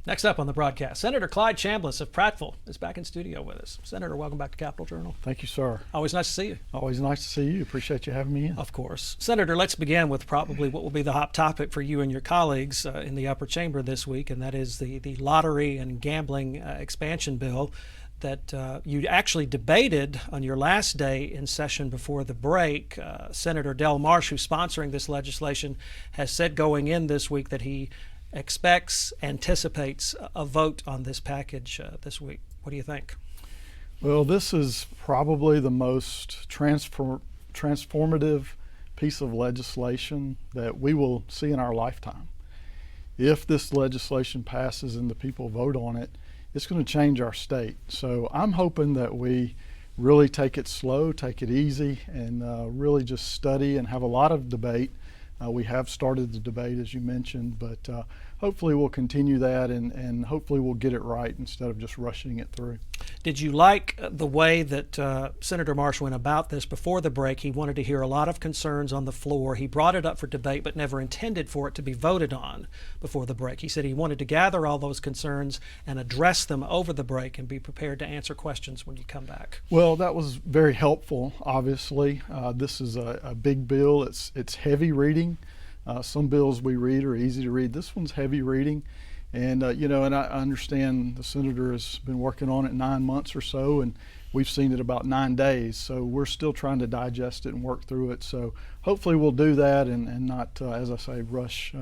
Next up on the broadcast, Senator Clyde Chambliss of Prattville is back in studio with us. Senator, welcome back to Capitol Journal. Thank you, sir. Always nice to see you. Always nice to see you. Appreciate you having me in. Of course. Senator, let's begin with probably what will be the hot topic for you and your colleagues in the upper chamber this week, and that is the lottery and gambling expansion bill that you actually debated on your last day in session before the break. Senator Del Marsh, who's sponsoring this legislation, has said going in this week that he anticipates a vote on this package this week. What do you think? Well, this is probably the most transformative piece of legislation that we will see in our lifetime. If this legislation passes and the people vote on it, it's going to change our state. So I'm hoping that we really take it slow, take it easy, and really just study and have a lot of debate. We have started the debate, as you mentioned, but hopefully we'll continue that and hopefully we'll get it right instead of just rushing it through. Did you like the way that Senator Marsh went about this before the break? He wanted to hear a lot of concerns on the floor. He brought it up for debate but never intended for it to be voted on before the break. He said he wanted to gather all those concerns and address them over the break and be prepared to answer questions when you come back. Well, that was very helpful, obviously. This is a big bill. It's heavy reading. Some bills we read are easy to read. This one's heavy reading. And, and I understand the senator has been working on it 9 months or so, and we've seen it about 9 days. So we're still trying to digest it and work through it. So hopefully we'll do that and not, as I say, rush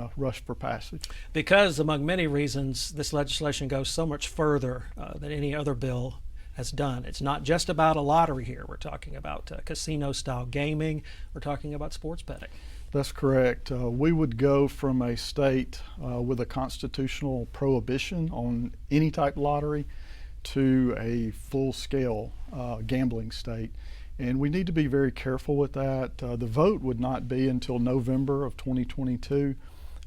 for passage. Because among many reasons, this legislation goes so much further than any other bill has done. It's not just about a lottery here. We're talking about casino-style gaming. We're talking about sports betting. That's correct. We would go from a state with a constitutional prohibition on any type of lottery to a full-scale gambling state. And we need to be very careful with that. The vote would not be until November of 2022.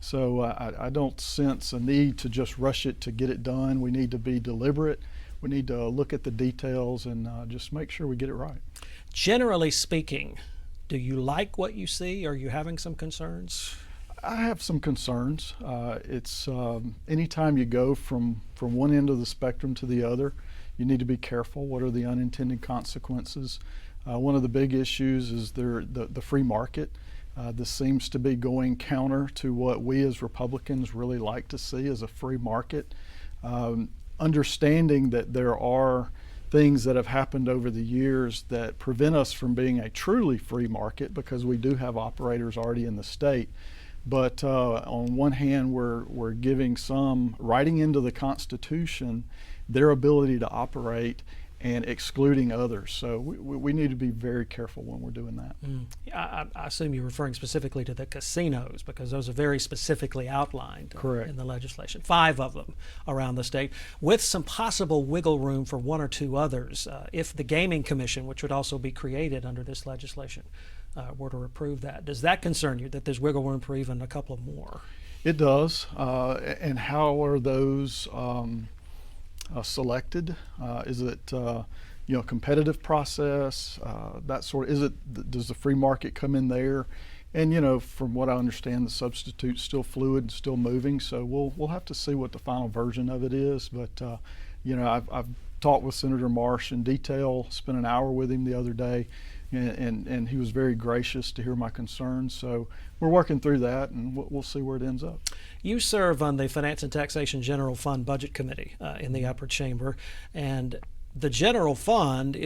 So I don't sense a need to just rush it to get it done. We need to be deliberate. We need to look at the details and just make sure we get it right. Generally speaking, do you like what you see? Are you having some concerns? I have some concerns. It's anytime you go from one end of the spectrum to the other, you need to be careful. What are the unintended consequences? One of the big issues is the free market. This seems to be going counter to what we as Republicans really like to see as a free market. Understanding that there are things that have happened over the years that prevent us from being a truly free market because we do have operators already in the state. But on one hand, we're giving some, writing into the Constitution, their ability to operate and excluding others. So we need to be very careful when we're doing that. I assume you're referring specifically to the casinos because those are very specifically outlined in the legislation. 5 of them around the state, with some possible wiggle room for 1 or 2 others if the Gaming Commission, which would also be created under this legislation, were to approve that. Does that concern you, that there's wiggle room for even a couple more? It does. And how are those selected? Is it a competitive process? That sort of, does the free market come in there? And from what I understand, the substitute's still fluid, still moving. So we'll have to see what the final version of it is. But I've talked with Senator Marsh in detail. Spent an hour with him the other day, and he was very gracious to hear my concerns. So we're working through that, and we'll see where it ends up. You serve on the Finance and Taxation General Fund Budget Committee in the upper chamber, and the general fund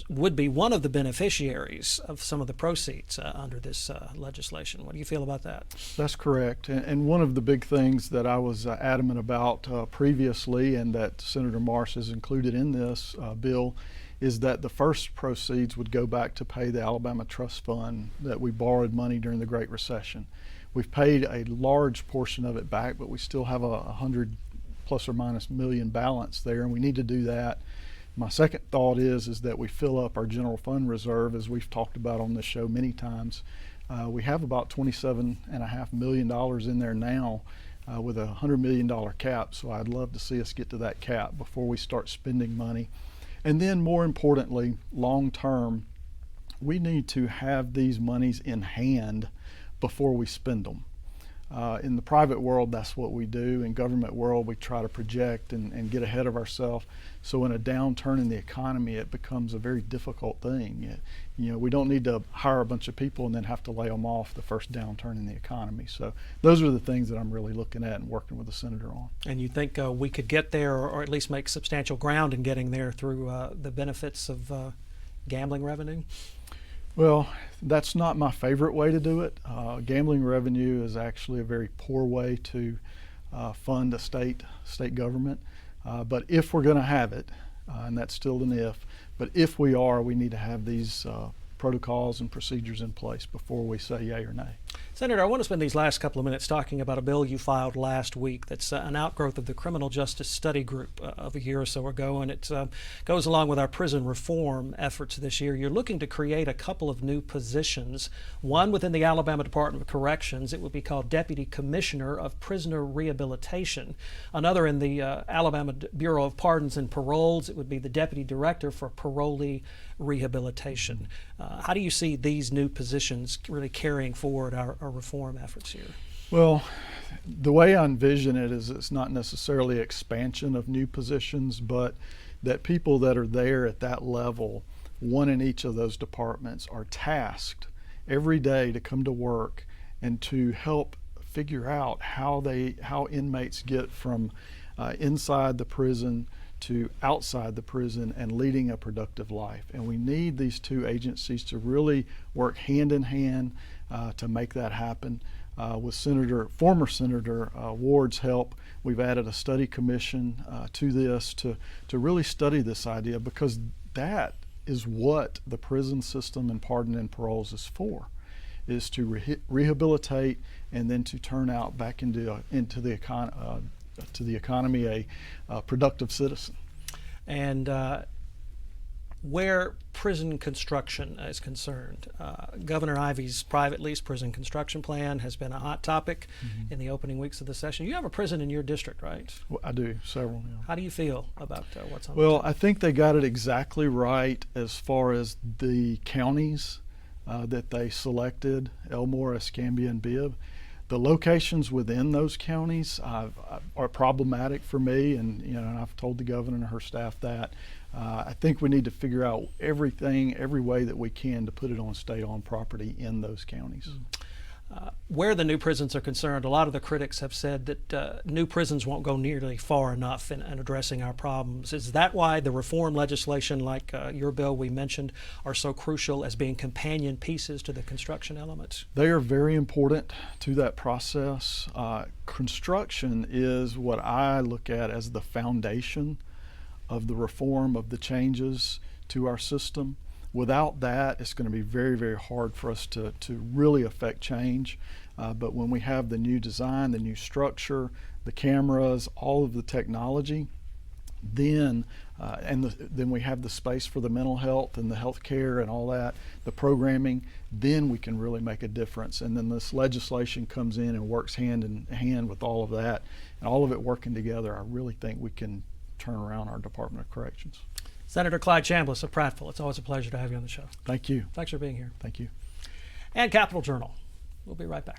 would be one of the beneficiaries of some of the proceeds under this legislation. What do you feel about that? That's correct. And one of the big things that I was adamant about previously, and that Senator Marsh has included in this bill, is that the first proceeds would go back to pay the Alabama Trust Fund that we borrowed money during the Great Recession. We've paid a large portion of it back, but we still have a 100 plus or minus million balance there, and we need to do that. My second thought is that we fill up our general fund reserve, as we've talked about on this show many times. We have about $27.5 million in there now with a $100 million cap, so I'd love to see us get to that cap before we start spending money. And then more importantly, long term, we need to have these monies in hand before we spend them. In the private world, that's what we do. In government world, we try to project and get ahead of ourselves. So in a downturn in the economy, it becomes a very difficult thing. We don't need to hire a bunch of people and then have to lay them off the first downturn in the economy. So those are the things that I'm really looking at and working with the senator on. And you think we could get there, or at least make substantial ground in getting there through the benefits of gambling revenue? Well, that's not my favorite way to do it. Gambling revenue is actually a very poor way to fund a state government. But if we're going to have it, and that's still an if, but if we are, we need to have these protocols and procedures in place before we say yay or nay. Senator, I want to spend these last couple of minutes talking about a bill you filed last week that's an outgrowth of the Criminal Justice Study Group of a year or so ago, and it goes along with our prison reform efforts this year. You're looking to create a couple of new positions, one within the Alabama Department of Corrections. It would be called Deputy Commissioner of Prisoner Rehabilitation. Another in the Alabama Bureau of Pardons and Paroles. It would be the Deputy Director for Parolee Rehabilitation. How do you see these new positions really carrying forward our reform efforts here? Well, the way I envision it is it's not necessarily expansion of new positions, but that people that are there at that level, one in each of those departments, are tasked every day to come to work and to help figure out how inmates get from inside the prison to outside the prison and leading a productive life. And we need these two agencies to really work hand in hand to make that happen. With former Senator Ward's help, we've added a study commission to this to really study this idea, because that is what the prison system and pardon and paroles is for, is to rehabilitate and then to turn out back into the economy a productive citizen. And where prison construction is concerned, Governor Ivey's private lease prison construction plan has been a hot topic in the opening weeks of the session. You have a prison in your district, right? Well, I do, several. Yeah. How do you feel about what's on Well, I think they got it exactly right as far as the counties that they selected, Elmore, Escambia, and Bibb. The locations within those counties are problematic for me, and I've told the governor and her staff that. I think we need to figure out every way that we can to put it on state-owned property in those counties. Where the new prisons are concerned, a lot of the critics have said that new prisons won't go nearly far enough in addressing our problems. Is that why the reform legislation like your bill we mentioned are so crucial as being companion pieces to the construction elements? They are very important to that process. Construction is what I look at as the foundation of the reform, of the changes to our system. Without that, it's going to be very, very hard for us to really affect change. But when we have the new design, the new structure, the cameras, all of the technology, then then we have the space for the mental health and the health care and all that, the programming, then we can really make a difference. And then this legislation comes in and works hand in hand with all of that. And all of it working together, I really think we can turn around our Department of Corrections. Senator Clyde Chambliss of Prattville, it's always a pleasure to have you on the show. Thank you. Thanks for being here. Thank you. And Capital Journal. We'll be right back.